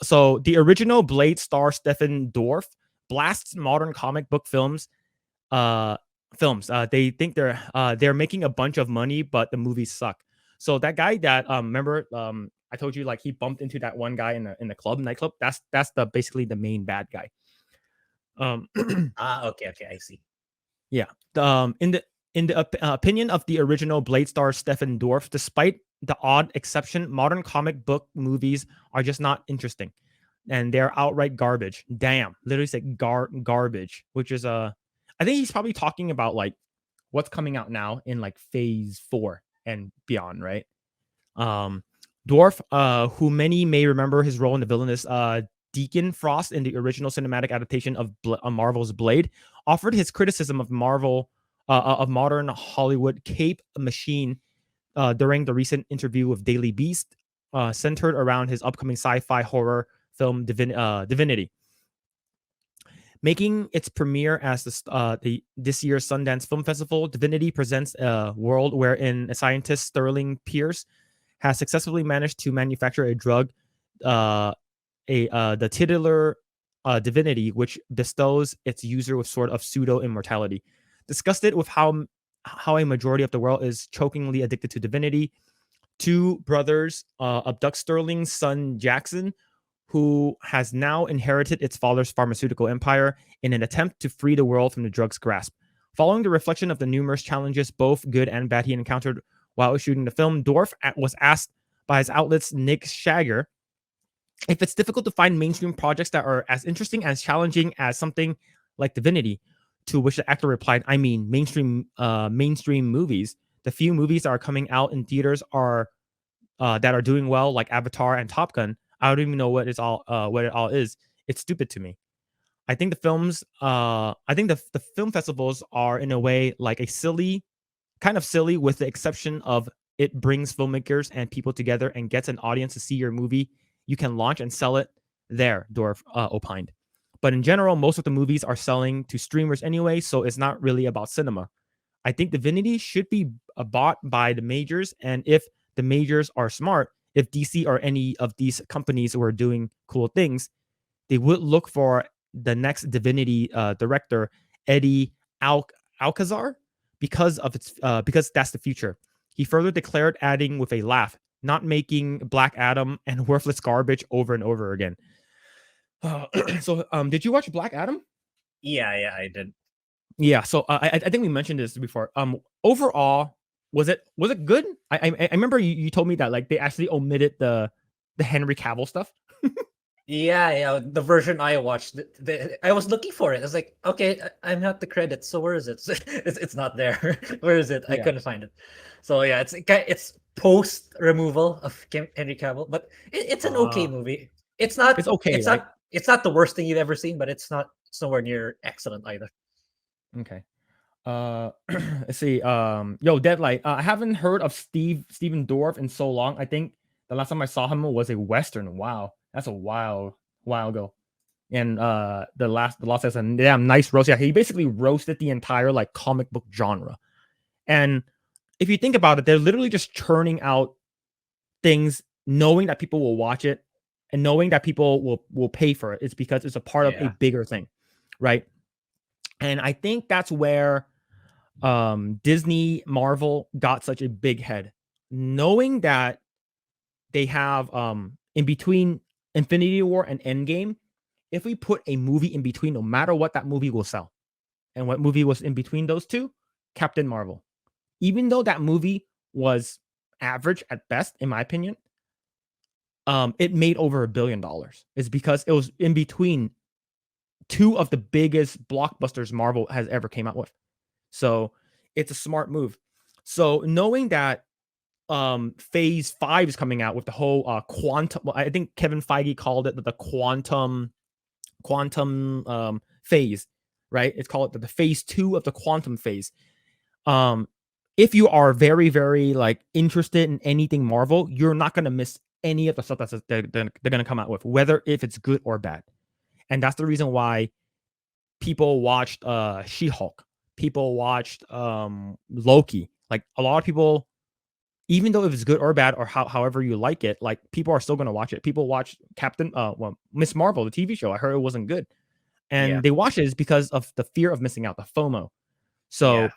So the original Blade star Stephen Dorff blasts modern comic book uh they think they're making a bunch of money, but the movies suck. So that guy that remember I told you like he bumped into that one guy in the nightclub. That's the basically the main bad guy. Um Okay, I see. yeah. In the opinion of the original Blade star Stephen Dorff, despite the odd exception, modern comic book movies are just not interesting, and they're outright garbage. Damn, literally said garbage, which is I think he's probably talking about like what's coming out now in like phase 4 and beyond, right? Um Dwarf, who many may remember his role in the villainous Deacon Frost in the original cinematic adaptation of Marvel's Blade, offered his criticism of modern Hollywood cape machine during the recent interview with Daily Beast, centered around his upcoming sci-fi horror film Divinity. Making its premiere as this year's Sundance Film Festival, Divinity presents a world wherein a scientist, Sterling Pierce, has successfully managed to manufacture a drug, the titular divinity, which bestows its user with sort of pseudo immortality. Disgusted with how a majority of the world is chokingly addicted to divinity, two brothers abduct Sterling's son Jackson, who has now inherited its father's pharmaceutical empire, in an attempt to free the world from the drug's grasp. Following the reflection of the numerous challenges, both good and bad, he encountered while shooting the film, Dorff was asked by his outlet's Nick Shagger if it's difficult to find mainstream projects that are as interesting as challenging as something like Divinity. To which the actor replied, "I mean, mainstream movies. The few movies that are coming out in theaters are that are doing well, like Avatar and Top Gun. I don't even know what it all is. It's stupid to me. I think the film festivals are in a way like kind of silly, with the exception of it brings filmmakers and people together and gets an audience to see your movie. You can launch and sell it there," Dorff opined. But in general, most of the movies are selling to streamers anyway, so it's not really about cinema. I think Divinity should be bought by the majors, and if the majors are smart, if DC or any of these companies were doing cool things, they would look for the next Divinity director, Eddie Alcazar, because that's the future. He further declared, adding with a laugh, "Not making Black Adam and worthless garbage over and over again." Did you watch Black Adam? Yeah, I did. Yeah, so I think we mentioned this before. Overall, was it good? I remember you told me that like they actually omitted the Henry Cavill stuff. Yeah. The version I watched, I was looking for it. I was like, okay, I'm not the credits. So where is it? It's not there. Where is it? I Yeah. couldn't find it. So yeah, it's post removal of Henry Cavill, but it's an okay Uh, movie. It's not. it's okay, It's right? not. It's not the worst thing you've ever seen, but it's not somewhere near excellent either. Okay. Let's see. Yo, Deadlight. I haven't heard of Steven Dorff in so long. I think the last time I saw him was a Western. Wow, that's a while ago. And the last says a damn nice roast. Yeah, he basically roasted the entire like comic book genre. And if you think about it, they're literally just churning out things, knowing that people will watch it and knowing that people will pay for it. It's because it's a part of a Yeah. bigger thing, right? And I think that's where Disney Marvel got such a big head, knowing that they have in between Infinity War and Endgame. If we put a movie in between, no matter what, that movie will sell. And what movie was in between those two? Captain Marvel. Even though that movie was average at best, in my opinion, it made over $1 billion. It's because it was in between two of the biggest blockbusters Marvel has ever came out with. So it's a smart move. So knowing that phase 5 is coming out with the whole quantum, well, I think Kevin Feige called it the quantum phase, right? It's called the phase 2 of the quantum phase. Um if you are very very like interested in anything Marvel, you're not going to miss any of the stuff they're going to come out with, whether if it's good or bad. And that's the reason why people watched She-Hulk. People watched Loki. Like a lot of people even though if it's good or bad or however you like it, like people are still gonna watch it. People watch Miss Marvel, the TV show. I heard it wasn't good, Yeah. and they watch it is because of the fear of missing out, the FOMO. Yeah. So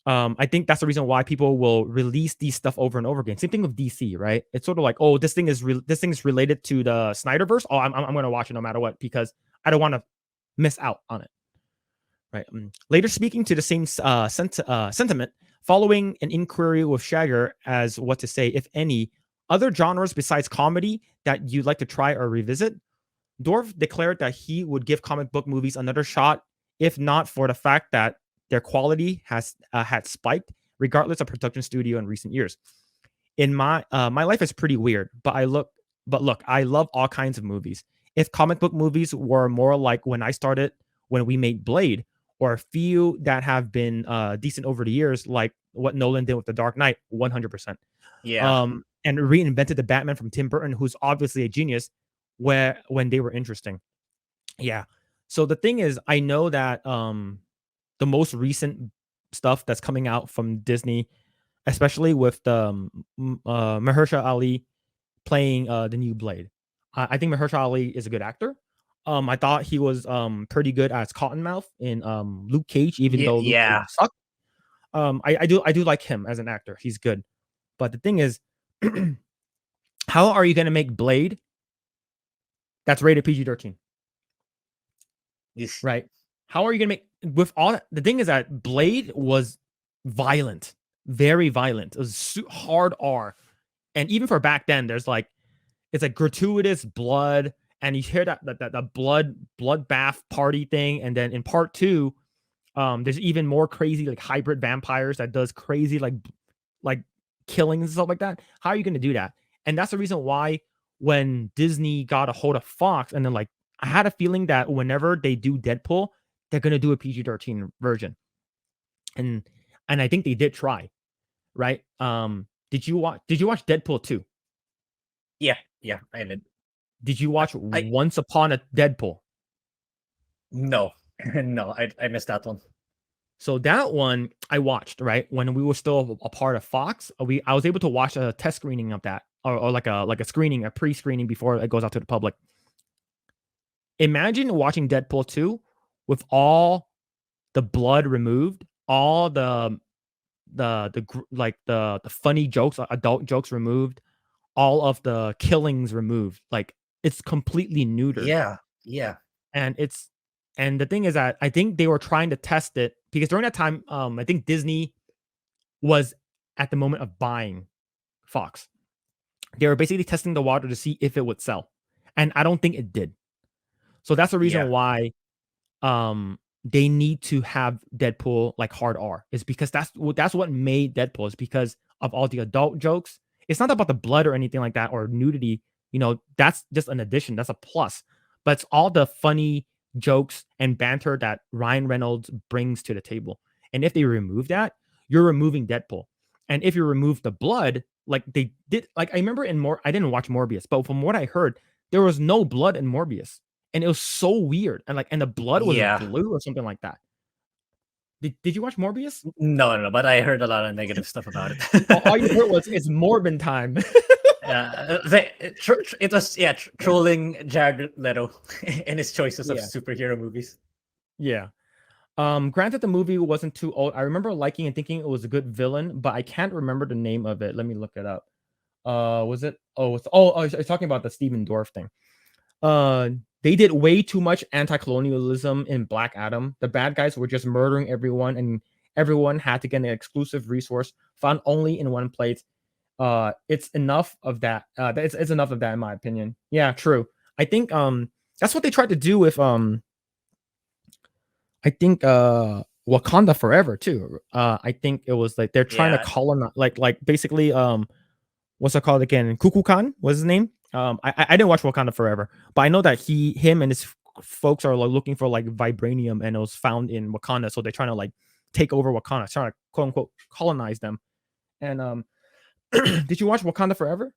I think that's the reason why people will release these stuff over and over again. Same thing with DC, right? It's sort of like, oh, this thing is related to the Snyderverse. Oh, I'm gonna watch it no matter what because I don't want to miss out on it. Right. Later, speaking to the same sentiment, following an inquiry with Shagger as what to say, if any, other genres besides comedy that you'd like to try or revisit, Dorf declared that he would give comic book movies another shot, if not for the fact that their quality has had spiked, regardless of production studio in recent years. In my life is pretty weird, but look, I love all kinds of movies. If comic book movies were more like when I started, when we made Blade, or a few that have been decent over the years, like what Nolan did with The Dark Knight, 100%. Yeah. And reinvented the Batman from Tim Burton, who's obviously a genius, where when they were interesting. Yeah. So the thing is, I know that the most recent stuff that's coming out from Disney, especially with the Mahershala Ali playing the new Blade. I think Mahershala Ali is a good actor. I thought he was pretty good as Cottonmouth in Luke Cage, even Yeah. though Luke Cage Yeah. sucked. I do like him as an actor. He's good. But the thing is, how are you going to make Blade that's rated PG-13? Yes. Right? How are you going to make with all that? The thing is that Blade was violent, very violent. It was hard R, and even for back then, there's like it's like gratuitous blood, and you hear that bloodbath party thing, and then in part two, there's even more crazy like hybrid vampires that does crazy like killings and stuff like that. How are you going to do that? And that's the reason why when Disney got a hold of Fox, and then like I had a feeling that whenever they do Deadpool, they're going to do a PG-13 version, and I think they did try, right? Did you watch Deadpool 2? Yeah. Yeah. I did. Did you watch I Once Upon a Deadpool? no. No. I missed that one. So that one I watched, right? When we were still a part of Fox, I was able to watch a test screening of that, or like a screening, a pre-screening before it goes out to the public. Imagine watching Deadpool 2 with all the blood removed, all the funny jokes, adult jokes removed, all of the killings removed. Like it's completely neutered. Yeah. Yeah. And the thing is that I think they were trying to test it because during that time, I think Disney was at the moment of buying Fox. They were basically testing the water to see if it would sell, and I don't think it did. So that's the reason Yeah. why they need to have Deadpool like hard R. Is because that's what made Deadpool, is because of all the adult jokes. It's not about the blood or anything like that or nudity. That's just an addition. That's a plus. But it's all the funny jokes and banter that Ryan Reynolds brings to the table. And if they remove that, you're removing Deadpool. And if you remove the blood, like they did, like I remember I didn't watch Morbius, but from what I heard, there was no blood in Morbius, and it was so weird, and the blood was Yeah. blue or something like that. Did you watch Morbius? No, no, but I heard a lot of negative stuff about All you heard it. was it's Morbin time. It was trolling Jared Leto and his choices of Yeah, superhero movies. yeah. Granted, the movie wasn't too old. I remember liking and thinking it was a good villain, but I can't remember the name of it. Let me look it up. Was it? You're talking about the Steven Dorff thing. Uh, they did way too much anti-colonialism in Black Adam. The bad guys were just murdering everyone, and everyone had to get an exclusive resource found only in one place. It's enough of that. It's enough of that, in my opinion. Yeah, true. I think that's what they tried to do with I think Wakanda Forever too. I think it was like they're trying to Yeah, colonize, like basically what's it called again? Kukulkan was his name. I didn't watch Wakanda Forever, but I know that him and his folks are like looking for like vibranium, and it was found in Wakanda, so they're trying to like take over Wakanda, trying to quote unquote colonize them. And did you watch Wakanda Forever?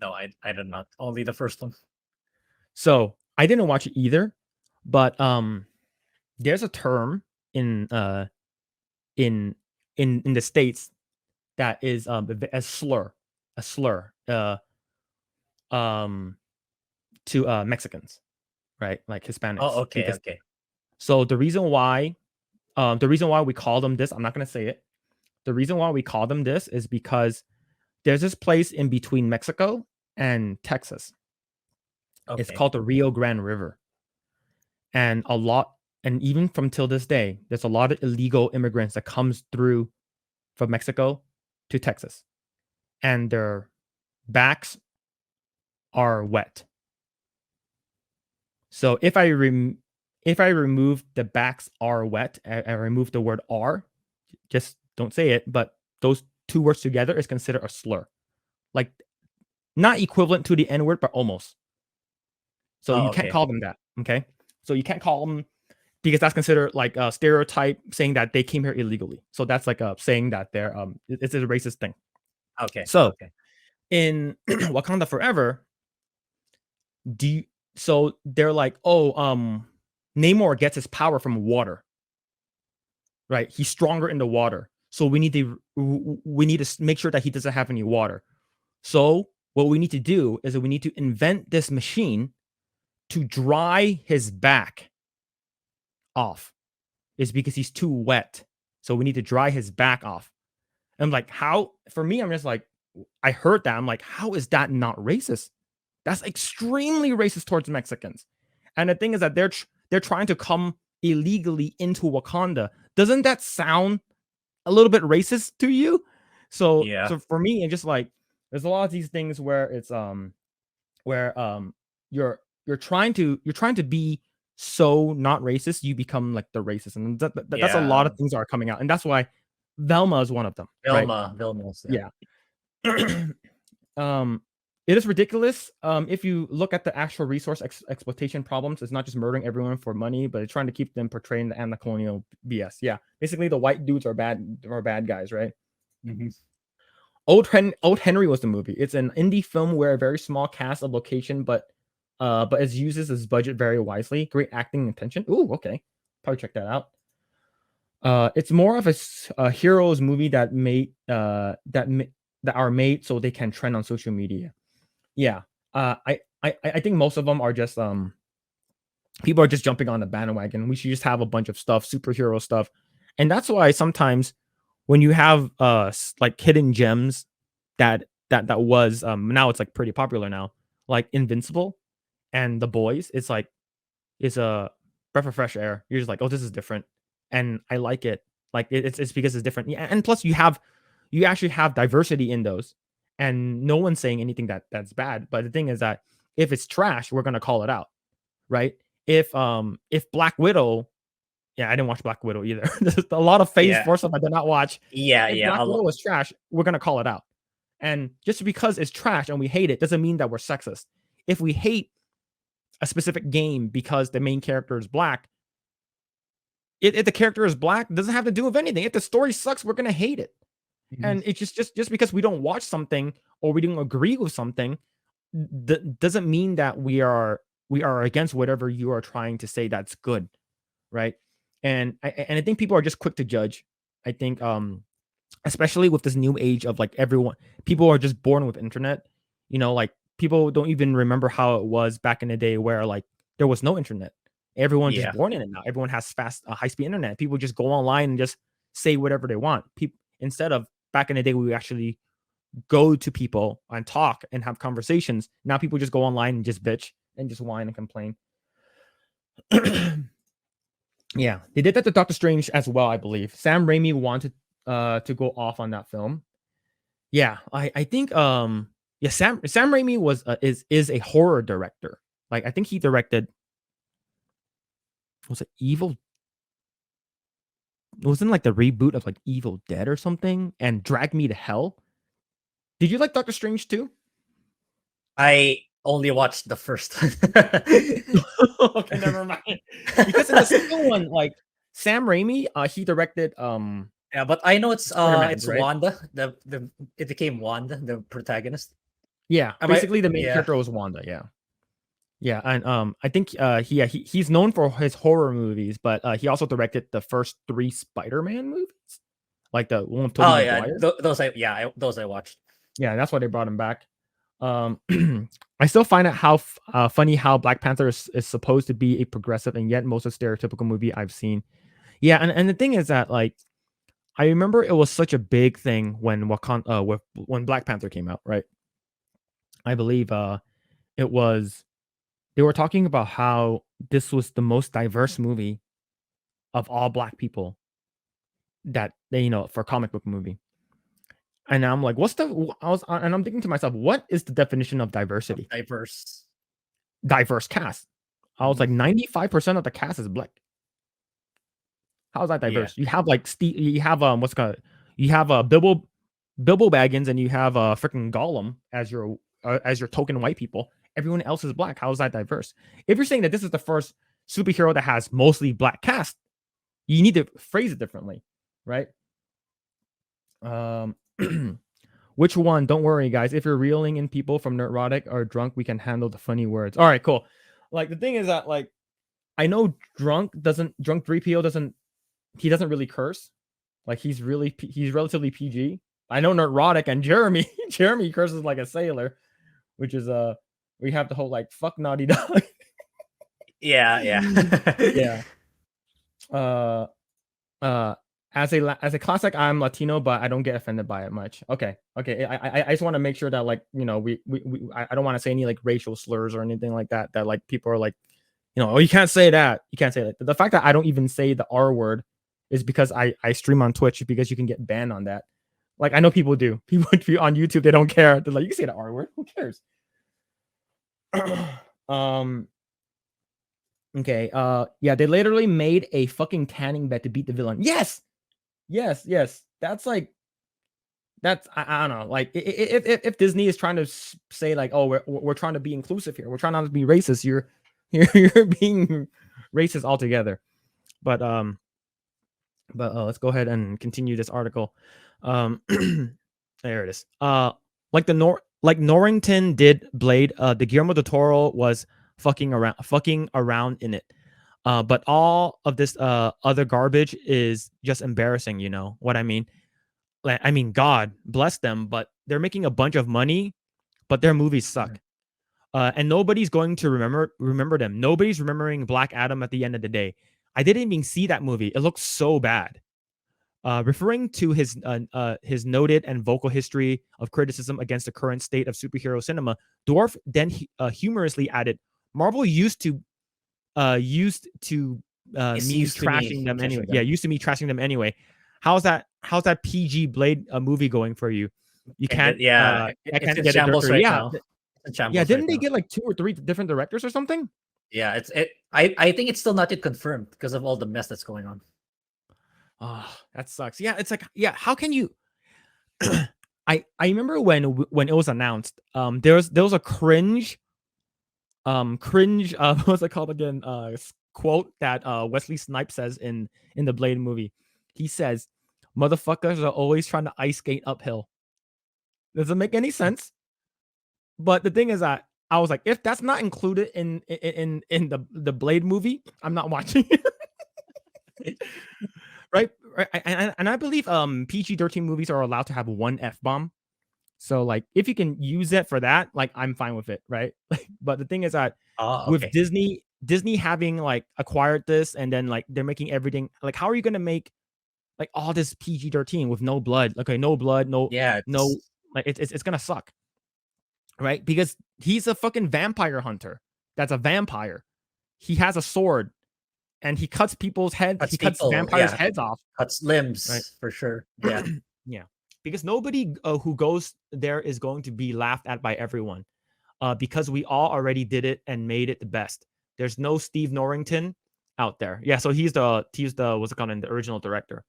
no, I did not. Only the first one. So I didn't watch it either, but there's a term in in the states that is a slur, um to Mexicans, right? Like Oh, Hispanics. okay, Because okay. so the reason why we call them this, I'm not gonna say it. The reason why we call them this is because there's this place in between Mexico and Texas. It's Okay. called the Rio Grande River. And even from till this day, there's a lot of illegal immigrants that comes through from Mexico to Texas. And their backs are wet. So if I remove the backs are wet, I remove the word are, just don't say it, but those two words together is considered a slur. Like not equivalent to the N word, but almost. So Oh, you can't okay. call them that. Okay. So you can't call them because that's considered like a stereotype saying that they came here illegally. So that's like a saying that they're it's a racist thing. Okay. So Okay. in Wakanda Forever, do you, so they're like, oh, Namor gets his power from water, right? He's stronger in the water. So we need to make sure that he doesn't have any water. So what we need to do is that we need to invent this machine to dry his back off. Is because he's too wet. So we need to dry his back off. I'm like, how? For me, I'm just like, I heard that. I'm like, how is that not racist? That's extremely racist towards Mexicans. And the thing is that they're trying to come illegally into Wakanda. Doesn't that sound a little bit racist to you? Yeah. So for me, it's just like there's a lot of these things where it's where you're trying to be so not racist, you become like the racist, and that's a lot Yeah. of things are coming out, and that's why Velma is one of them, right? Vilma's, yeah. Yeah. um, it is ridiculous. If you look at the actual resource exploitation problems, it's not just murdering everyone for money, but it's trying to keep them portraying the anti-colonial BS. Yeah, basically the white dudes are bad guys, right? Mhm. Old Henry was the movie. It's an indie film where a very small cast of location, but it uses its budget very wisely. Great acting and attention. Ooh, okay, probably check that out. It's more of a heroes movie that are made so they can trend on social media. Yeah, I think most of them are just people are just jumping on the bandwagon. We should just have a bunch of stuff, superhero stuff, and that's why sometimes when you have like hidden gems that was now it's like pretty popular now, like Invincible and The Boys, it's a breath of fresh air. You're just like, oh, this is different, and I like it. Like it's because it's different, yeah, and plus you actually have diversity in those, and no one's saying anything that's bad. But the thing is that if it's trash, we're gonna call it out, right? If Black Widow, yeah, I didn't watch Black Widow either. There's a lot of Phase Yeah. 4 stuff I did not watch. Yeah, If yeah. Black Widow was trash, we're gonna call it out. And just because it's trash and we hate it doesn't mean that we're sexist. If we hate a specific game because the main character is black, if the character is black, it doesn't have to do with anything. If the story sucks, we're gonna hate it. Mhm. And it's just because we don't watch something or we don't agree with something, doesn't mean that we are against whatever you are trying to say that's good, right? And I think people are just quick to judge. I think especially with this new age of like everyone, people are just born with internet. Like people don't even remember how it was back in the day where like there was no internet. Everyone just Yeah. born in it now. Everyone has fast, high speed internet. People just go online and just say whatever they want. People instead of back in the day, we actually go to people and talk and have conversations. Now people just go online and just bitch and just whine and complain. Yeah, they did that to Doctor Strange as well, I believe. Sam Raimi wanted to go off on that film. Yeah, I think yeah, Sam Raimi is a horror director. Like I think he directed, was it Evil, it was in like the reboot of like Evil Dead or something, and Drag Me to Hell. Did you like Doctor Strange too? I only watched the first one. Okay, never mind. Because in the second one, like Sam Raimi, he directed Yeah, but I know Spider-Man, it's right? Wanda. It became Wanda, the protagonist. Yeah, Am I basically the main yeah. character was Wanda. Yeah, yeah, and I think he's known for his horror movies, but he also directed the first three Spider-Man movies. like the one with Tobey Oh yeah, Maguire. those I watched. Yeah, that's why they brought him back. Um, I still find it funny how Black Panther is supposed to be a progressive and yet most a stereotypical movie I've seen. Yeah, and the thing is that like I remember it was such a big thing when when Black Panther came out, right? I believe it was they were talking about how this was the most diverse movie of all black people that they, for a comic book movie. And I'm like, and I'm thinking to myself, what is the definition of diversity? Diverse. Diverse cast. I was Mm, like, 95% of the cast is black. How's that yeah. diverse? You have like Steve, you have what's called, you have Bilbo Baggins, and you have freaking Gollum as your token white people. Everyone else is black. How is that diverse? If you're saying that this is the first superhero that has mostly black cast, you need to phrase it differently, right? Um, which one? Don't worry, guys. If you're reeling in people from Nerdrotic or drunk, we can handle the funny words. All right, cool. Like the thing is that like I know drunk 3PO doesn't really curse. Like he's relatively PG. I know Nerdrotic and Jeremy Jeremy curses like a sailor, which is we have the whole like fuck Naughty Dog. Yeah, yeah. Yeah. Uh as a classic, I'm Latino, but I don't get offended by it much. Okay. I just want to make sure that like I don't want to say any like racial slurs or anything like that. That like people are like, oh, you can't say that. You can't say that. The fact that I don't even say the R word is because I stream on Twitch, because you can get banned on that. Like I know people do. People on YouTube, they don't care. They're like, you can say the R word. Who cares? Okay. Yeah, they literally made a fucking tanning bed to beat the villain. Yes. That's like I don't know. Like if Disney is trying to say like, oh, we're trying to be inclusive here, we're trying not to be racist, you're being racist altogether. But let's go ahead and continue this article. There it is. Like Norrington did Blade. The Guillermo del Toro was fucking around in it. But all of this other garbage is just embarrassing. You know what I mean? Like, I mean, God bless them, but they're making a bunch of money, but their movies suck. And nobody's going to remember them. Nobody's remembering Black Adam at the end of the day. I didn't even see that movie. It looks so bad. Referring to his noted and vocal history of criticism against the current state of superhero cinema, Dwarf then humorously added, "Marvel used to me trashing them anyway. Yeah, used to me trashing them anyway. How's that PG Blade movie going for you? You can't. I can't get a director. Right yeah, now. yeah. Didn't they get like 2 or 3 different directors or something? Yeah, I think it's still not yet confirmed because of all the mess that's going on. Oh, that sucks. Yeah, it's like, yeah. How can you? I remember when it was announced. There was a cringe. What's it called again? Quote that Wesley Snipes says in the Blade movie. He says, "Motherfuckers are always trying to ice skate uphill." Doesn't make any sense. But the thing is that I was like, if that's not included in the Blade movie, I'm not watching it. Right? And I believe PG-13 movies are allowed to have one F-bomb. So like if you can use it for that, like I'm fine with it, right? But the thing is that with Disney having like acquired this, and then like they're making everything like, how are you gonna make like all this PG-13 with no blood? Okay, no blood, no, like it's gonna suck, right? Because he's a fucking vampire hunter. That's a vampire. He has a sword, and he cuts people's heads. He cuts vampires' heads off. Cuts limbs, right? For sure. Yeah. Yeah. Because nobody who goes there is going to be laughed at by everyone. Because we all already did it and made it the best. There's no Steve Norrington out there. Yeah, so he's the what's it called, the original director.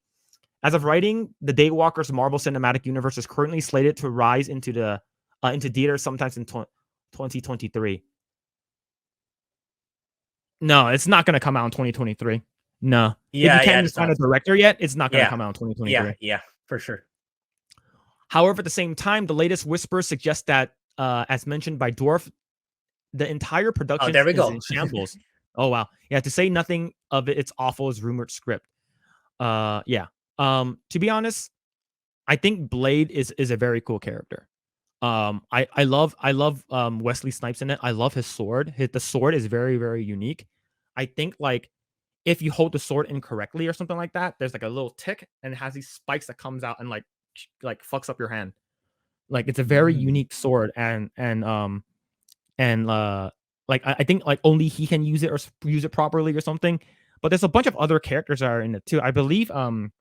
As of writing, the Daywalker's Marvel Cinematic Universe is currently slated to rise into theaters sometimes in 2023. No, it's not going to come out in 2023. No. Yeah, if you can't find a director yet, it's not going to come out in 2023. Yeah, for sure. However, at the same time, the latest whispers suggest that, as mentioned by Dwarf, the entire production is in shambles. Oh, wow. Yeah, to say nothing of it's awful is rumored script. Yeah. To be honest, I think Blade is a very cool character. I love Wesley Snipes in it. I love his sword. The sword is very very unique. I think like if you hold the sword incorrectly or something like that, there's like a little tick and it has these spikes that comes out and like fucks up your hand. Like it's a very Mm. unique sword and like I think like only he can use it or use it properly or something. But there's a bunch of other characters that are in it too. I believe Norman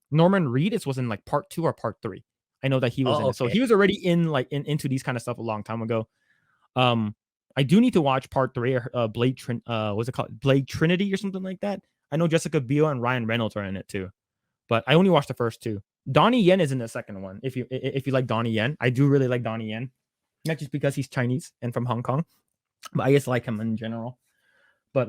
Reedus was in like part 2 or part 3. I know that he was Oh, in it. So okay. he was already in like into these kind of stuff a long time ago. Um I do need to watch part 3 or what's it called? Blade Trinity or something like that. I know Jessica Biel and Ryan Reynolds are in it too. But I only watched the first 2. Donnie Yen is in the second one. If you like Donnie Yen, I do really like Donnie Yen. Not just because he's Chinese and from Hong Kong, but I just like him in general. But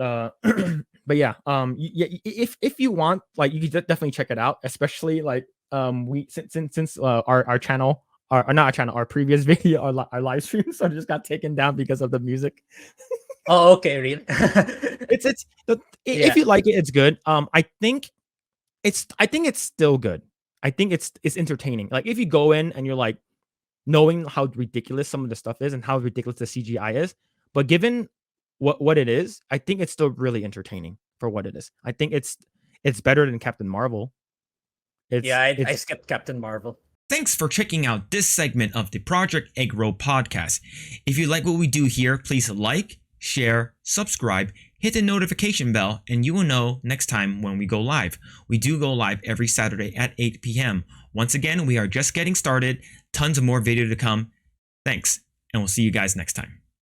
but yeah, yeah, if you want, like, you could definitely check it out, especially like we since our channel, our not our channel, our previous video, our live stream, so just got taken down because of the music. Oh, okay, really? It's if Yeah. you like it, it's good. I think it's still good. I think it's entertaining. Like if you go in and you're like knowing how ridiculous some of the stuff is and how ridiculous the CGI is, but given what it is, I think it's still really entertaining for what it is. I think it's better than Captain Marvel. Yeah, I It's skipped Captain Marvel. Thanks for checking out this segment of the Project Eggroll podcast. If you like what we do here, please like, share, subscribe, hit the notification bell, and you will know next time when we go live. We do go live every Saturday at 8 p.m. Once again, we are just getting started. Tons of more video to come. Thanks, and we'll see you guys next time.